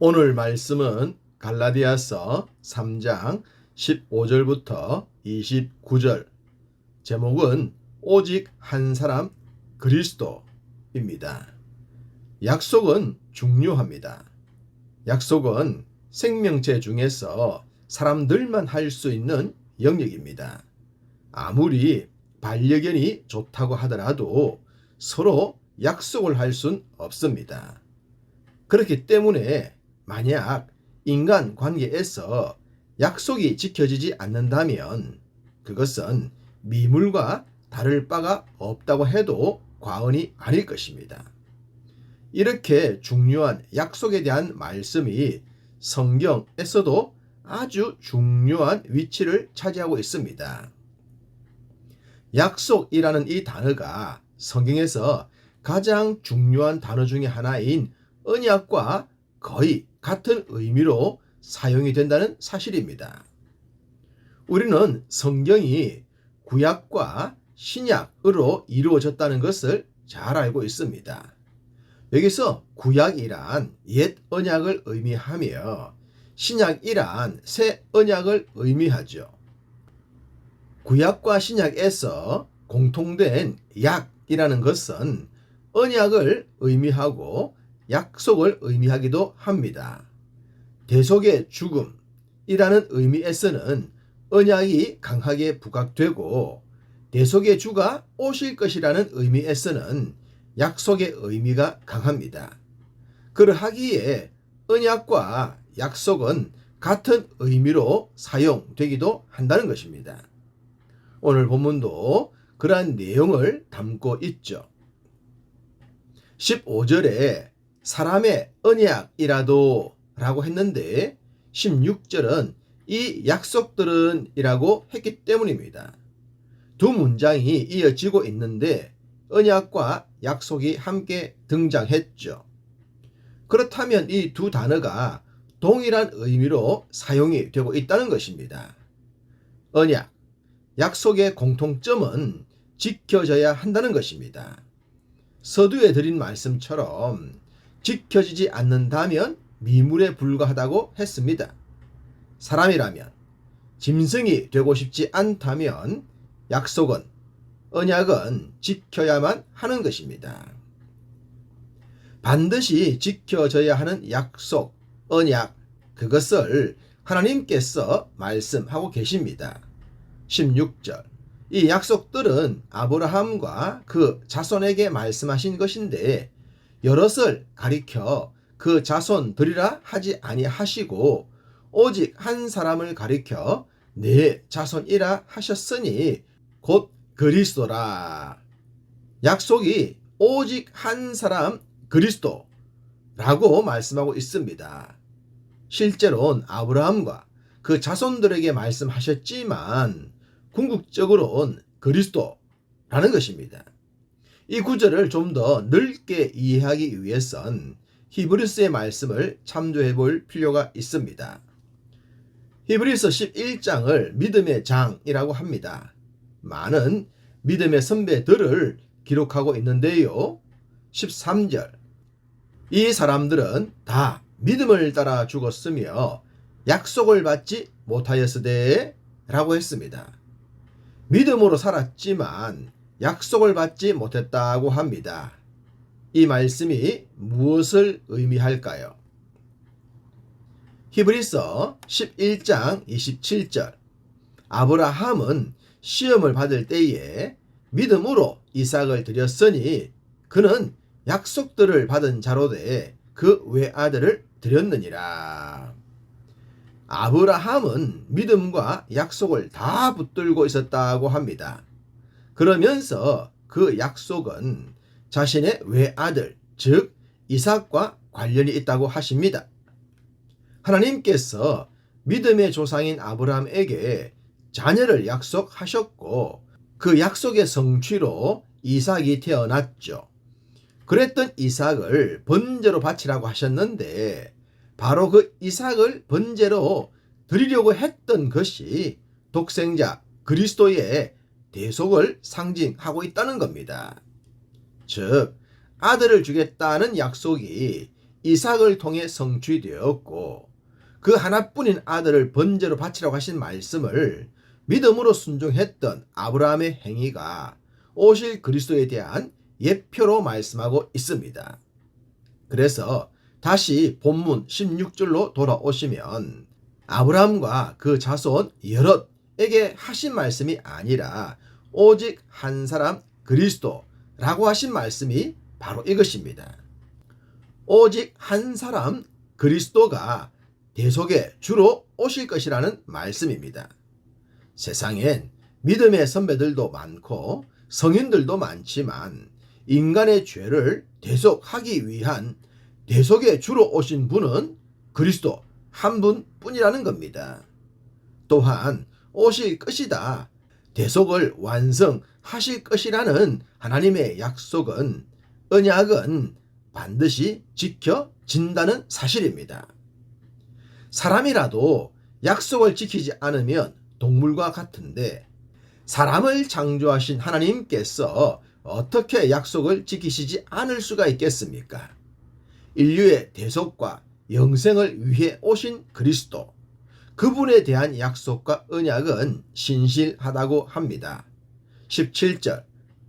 오늘 말씀은 갈라디아서 3장 15절부터 29절, 제목은 오직 한 사람 그리스도입니다. 약속은 중요합니다. 약속은 생명체 중에서 사람들만 할 수 있는 영역입니다. 아무리 반려견이 좋다고 하더라도 서로 약속을 할 순 없습니다. 그렇기 때문에 만약 인간 관계에서 약속이 지켜지지 않는다면 그것은 미물과 다를 바가 없다고 해도 과언이 아닐 것입니다. 이렇게 중요한 약속에 대한 말씀이 성경에서도 아주 중요한 위치를 차지하고 있습니다. 약속이라는 이 단어가 성경에서 가장 중요한 단어 중에 하나인 언약과 거의 같은 의미로 사용이 된다는 사실입니다. 우리는 성경이 구약과 신약으로 이루어졌다는 것을 잘 알고 있습니다. 여기서 구약이란 옛 언약을 의미하며 신약이란 새 언약을 의미하죠. 구약과 신약에서 공통된 약이라는 것은 언약을 의미하고 약속을 의미하기도 합니다. 대속의 죽음이라는 의미에서는 언약이 강하게 부각되고 대속의 주가 오실 것이라는 의미에서는 약속의 의미가 강합니다. 그러하기에 언약과 약속은 같은 의미로 사용되기도 한다는 것입니다. 오늘 본문도 그러한 내용을 담고 있죠. 15절에 사람의 언약이라도 라고 했는데 16절은 이 약속들은 이라고 했기 때문입니다. 두 문장이 이어지고 있는데 언약과 약속이 함께 등장했죠. 그렇다면 이 두 단어가 동일한 의미로 사용이 되고 있다는 것입니다. 언약, 약속의 공통점은 지켜져야 한다는 것입니다. 서두에 드린 말씀처럼 지켜지지 않는다면 미물에 불과하다고 했습니다. 사람이라면 짐승이 되고 싶지 않다면 약속은, 언약은 지켜야만 하는 것입니다. 반드시 지켜져야 하는 약속, 언약, 그것을 하나님께서 말씀하고 계십니다. 16절, 이 약속들은 아브라함과 그 자손에게 말씀하신 것인데 여럿을 가리켜 그 자손들이라 하지 아니하시고 오직 한 사람을 가리켜 내 자손이라 하셨으니 곧 그리스도라. 약속이 오직 한 사람 그리스도라고 말씀하고 있습니다. 실제로는 아브라함과 그 자손들에게 말씀하셨지만 궁극적으로는 그리스도라는 것입니다. 이 구절을 좀 더 넓게 이해하기 위해선 히브리서의 말씀을 참조해 볼 필요가 있습니다. 히브리서 11장을 믿음의 장이라고 합니다. 많은 믿음의 선배들을 기록하고 있는데요. 13절, 이 사람들은 다 믿음을 따라 죽었으며 약속을 받지 못하였으되 라고 했습니다. 믿음으로 살았지만 약속을 받지 못했다고 합니다. 이 말씀이 무엇을 의미할까요? 히브리서 11장 27절, 아브라함은 시험을 받을 때에 믿음으로 이삭을 드렸으니 그는 약속들을 받은 자로되 그 외아들을 드렸느니라. 아브라함은 믿음과 약속을 다 붙들고 있었다고 합니다. 그러면서 그 약속은 자신의 외아들, 즉 이삭과 관련이 있다고 하십니다. 하나님께서 믿음의 조상인 아브라함에게 자녀를 약속하셨고 그 약속의 성취로 이삭이 태어났죠. 그랬던 이삭을 번제로 바치라고 하셨는데 바로 그 이삭을 번제로 드리려고 했던 것이 독생자 그리스도의 대속을 상징하고 있다는 겁니다. 즉 아들을 주겠다는 약속이 이삭을 통해 성취되었고 그 하나뿐인 아들을 번제로 바치라고 하신 말씀을 믿음으로 순종했던 아브라함의 행위가 오실 그리스도에 대한 예표로 말씀하고 있습니다. 그래서 다시 본문 16절로 돌아오시면 아브라함과 그 자손 여럿에게 하신 말씀이 아니라 오직 한 사람 그리스도라고 하신 말씀이 바로 이것입니다. 오직 한 사람 그리스도가 대속의 주로 오실 것이라는 말씀입니다. 세상엔 믿음의 선배들도 많고 성인들도 많지만 인간의 죄를 대속하기 위한 대속의 주로 오신 분은 그리스도 한 분뿐이라는 겁니다. 또한 오실 것이다, 대속을 완성하실 것이라는 하나님의 약속은, 언약은 반드시 지켜진다는 사실입니다. 사람이라도 약속을 지키지 않으면 동물과 같은데 사람을 창조하신 하나님께서 어떻게 약속을 지키시지 않을 수가 있겠습니까? 인류의 대속과 영생을 위해 오신 그리스도, 그분에 대한 약속과 언약은 신실하다고 합니다. 17절,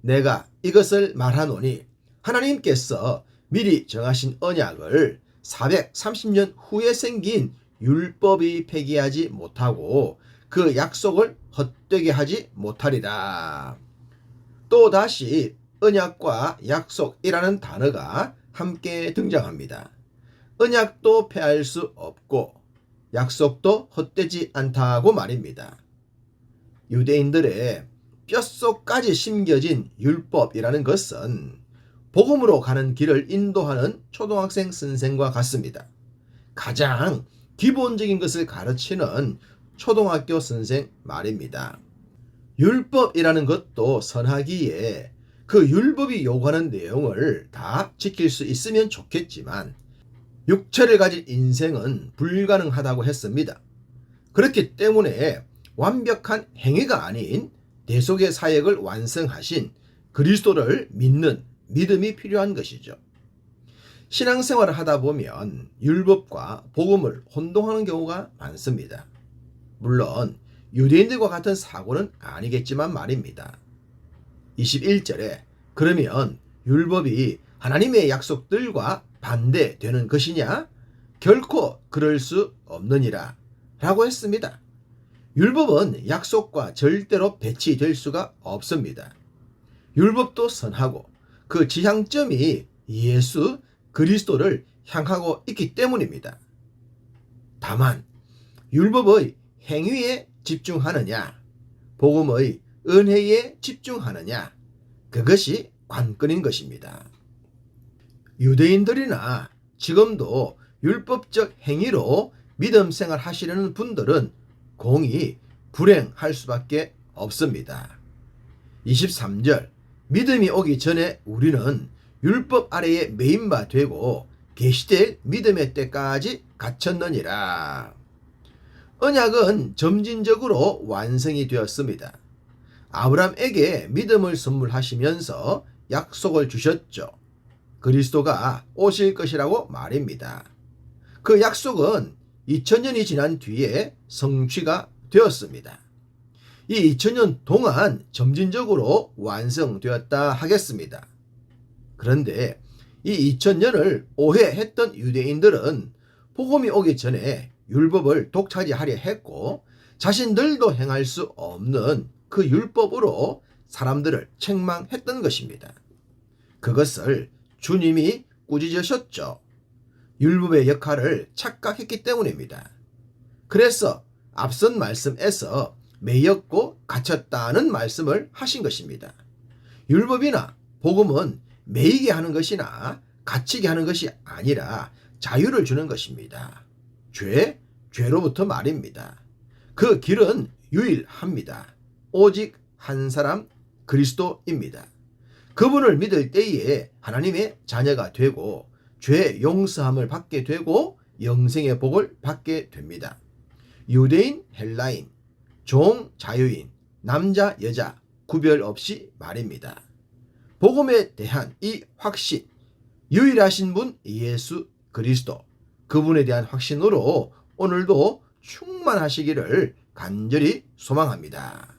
내가 이것을 말하노니 하나님께서 미리 정하신 언약을 430년 후에 생긴 율법이 폐기하지 못하고 그 약속을 헛되게 하지 못하리라. 또다시 언약과 약속이라는 단어가 함께 등장합니다. 언약도 폐할 수 없고 약속도 헛되지 않다고 말입니다. 유대인들의 뼛속까지 심겨진 율법이라는 것은 복음으로 가는 길을 인도하는 초등학생 선생과 같습니다. 가장 기본적인 것을 가르치는 초등학교 선생 말입니다. 율법이라는 것도 선하기에 그 율법이 요구하는 내용을 다 지킬 수 있으면 좋겠지만 육체를 가진 인생은 불가능하다고 했습니다. 그렇기 때문에 완벽한 행위가 아닌 대속의 사역을 완성하신 그리스도를 믿는 믿음이 필요한 것이죠. 신앙생활을 하다 보면 율법과 복음을 혼동하는 경우가 많습니다. 물론 유대인들과 같은 사고는 아니겠지만 말입니다. 21절에 그러면 율법이 하나님의 약속들과 반대되는 것이냐? 결코 그럴 수 없느니라 라고 했습니다. 율법은 약속과 절대로 배치될 수가 없습니다. 율법도 선하고 그 지향점이 예수 그리스도를 향하고 있기 때문입니다. 다만 율법의 행위에 집중하느냐, 복음의 은혜에 집중하느냐, 그것이 관건인 것입니다. 유대인들이나 지금도 율법적 행위로 믿음 생활 하시려는 분들은 공히 불행할 수밖에 없습니다. 23절, 믿음이 오기 전에 우리는 율법 아래에 매인 바 되고 계시될 믿음의 때까지 갇혔느니라. 언약은 점진적으로 완성이 되었습니다. 아브라함에게 믿음을 선물하시면서 약속을 주셨죠. 그리스도가 오실 것이라고 말입니다. 그 약속은 2000년이 지난 뒤에 성취가 되었습니다. 이 2000년 동안 점진적으로 완성되었다 하겠습니다. 그런데 이 2000년을 오해했던 유대인들은 복음이 오기 전에 율법을 독차지하려 했고 자신들도 행할 수 없는 그 율법으로 사람들을 책망했던 것입니다. 그것을 주님이 꾸짖으셨죠. 율법의 역할을 착각했기 때문입니다. 그래서 앞선 말씀에서 매였고 갇혔다는 말씀을 하신 것입니다. 율법이나 복음은 매이게 하는 것이나 갇히게 하는 것이 아니라 자유를 주는 것입니다. 죄로부터 말입니다. 그 길은 유일합니다. 오직 한 사람 그리스도입니다. 그분을 믿을 때에 하나님의 자녀가 되고 죄 용서함을 받게 되고 영생의 복을 받게 됩니다. 유대인, 헬라인, 종, 자유인, 남자, 여자 구별 없이 말입니다. 복음에 대한 이 확신, 유일하신 분 예수 그리스도, 그분에 대한 확신으로 오늘도 충만하시기를 간절히 소망합니다.